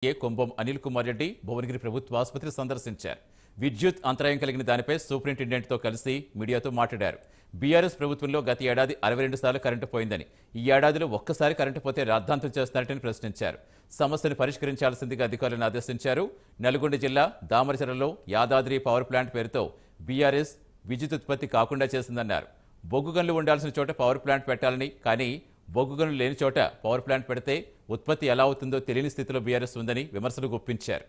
కొంబం అనిల్ కుమార్ రెడ్డి భువనగిరి ప్రభుత్వ ఆసుపత్రి సందర్శించారు. విద్యుత్ అంతరాయం కలిగిన దానిపై సూపరింటెండెంట్తో కలిసి మీడియాతో మాట్లాడారు. బీఆర్ఎస్ ప్రభుత్వంలో గత ఏడాది 62 సార్లు కరెంటు పోయిందని, ఈ ఏడాదిలో ఒక్కసారి కరెంటు పోతే రాద్ధాంతం చేస్తున్నారని ప్రశ్నించారు. సమస్యను పరిష్కరించాల్సిందిగా అధికారులను ఆదేశించారు. నల్గొండ జిల్లా దామరచర్లలో యాదాద్రి పవర్ ప్లాంట్ పేరుతో బీఆర్ఎస్ విద్యుత్ ఉత్పత్తి కాకుండా చేసిందన్నారు. బొగ్గు గనులు ఉండాల్సిన చోట పవర్ ప్లాంట్ పెట్టాలని, కానీ బొగ్గు గనులు లేని చోట పవర్ ప్లాంట్ పెడితే ఉత్పత్తి ఎలా అవుతుందో తెలియని స్థితిలో బీఆర్ఎస్ ఉందని విమర్శలు గుప్పించారు.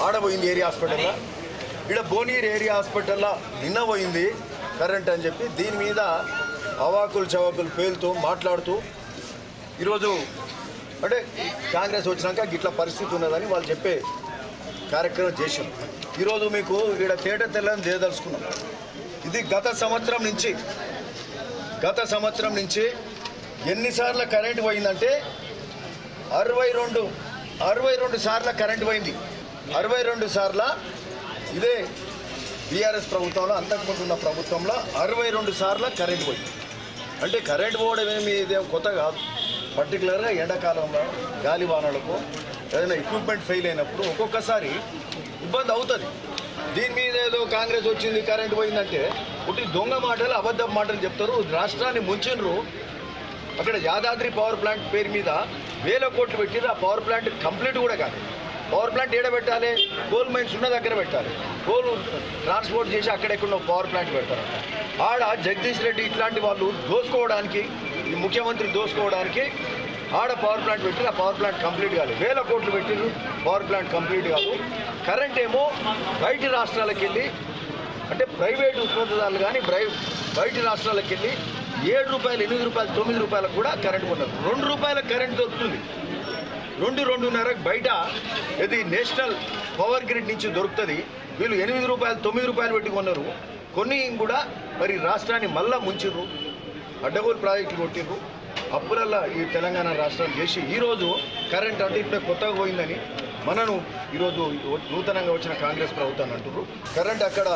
ఆడబోయింది ఏరియా హాస్పిటల్లో, ఇక్కడ భువనగిరి ఏరియా హాస్పిటల్లో నిన్న పోయింది కరెంట్ అని చెప్పి దీని మీద అవాకులు చవాకులు పేలుతూ మాట్లాడుతూ ఈరోజు అంటే కాంగ్రెస్ వచ్చినాక గిట్ల పరిస్థితి ఉన్నదని వాళ్ళు చెప్పే కార్యక్రమం చేసాం. ఈరోజు మీకు ఇక్కడ తేట తెల్లని చేయదలుచుకున్నాం. ఇది గత సంవత్సరం నుంచి ఎన్నిసార్లు కరెంటు పోయిందంటే 62 సార్లు కరెంటు పోయింది. 62 సార్ల ఇదే బీఆర్ఎస్ ప్రభుత్వంలో, అంతకుముందు ఉన్న ప్రభుత్వంలో 62 సార్ల కరెంటు పోయింది. అంటే కరెంటు పోవడం ఇదేం కొత్త కాదు. పర్టికులర్గా ఎండాకాలంలో గాలి వానలకు ఏదైనా ఎక్విప్మెంట్ ఫెయిల్ అయినప్పుడు ఒక్కొక్కసారి ఇబ్బంది అవుతుంది. దీని మీద ఏదో కాంగ్రెస్ వచ్చింది కరెంటు పోయిందంటే ఒకటి దొంగ మాటలు, అబద్ధం మాటలు చెప్తారు. రాష్ట్రాన్ని ముంచినరు. అక్కడ యాదాద్రి పవర్ ప్లాంట్ పేరు మీద 1000 కోట్లు పెట్టిరు. ఆ పవర్ ప్లాంట్ కంప్లీట్ కూడా కాదు. పవర్ ప్లాంట్ ఏడ పెట్టాలి? కోల్ మైన్స్ ఉన్న దగ్గర పెట్టాలి. కోల్ ట్రాన్స్పోర్ట్ చేసి అక్కడెక్కడ పవర్ ప్లాంట్ పెడతారు. ఆడ జగదీష్ రెడ్డి ఇట్లాంటి వాళ్ళు దోసుకోవడానికి, ఈ ముఖ్యమంత్రి దోసుకోవడానికి ఆడ పవర్ ప్లాంట్ పెట్టిరు. ఆ పవర్ ప్లాంట్ కంప్లీట్ కాదు. 1000 కోట్లు పెట్టిరు, పవర్ ప్లాంట్ కంప్లీట్ కాదు. కరెంట్ ఏమో బయటి రాష్ట్రాలకు వెళ్ళి, అంటే ప్రైవేట్ ఉత్పత్తిదారులు కానీ బయటి రాష్ట్రాలకు వెళ్ళి 7 రూపాయలు, 8 రూపాయలు, 9 రూపాయలకు కూడా కరెంట్ కొన్నారు. 2 రూపాయలకు కరెంట్ దొరుకుతుంది. 2-2.5 బయట ఇది నేషనల్ పవర్ గ్రిడ్ నుంచి దొరుకుతుంది. వీళ్ళు 8 రూపాయలు, 9 రూపాయలు పెట్టి కొన్నారు. కొన్ని కూడా మరి రాష్ట్రాన్ని మళ్ళా ముంచిర్రు, అడ్డగోలు ప్రాజెక్టులు కొట్టిర్రు. అప్పులల్లా ఈ తెలంగాణ రాష్ట్రాన్ని చేసి ఈరోజు కరెంట్ అంటే ఇప్పుడే కొత్తగా పోయిందని మనను ఈరోజు నూతనంగా వచ్చిన కాంగ్రెస్ ప్రభుత్వాన్ని అంటున్నారు. కరెంట్ అక్కడ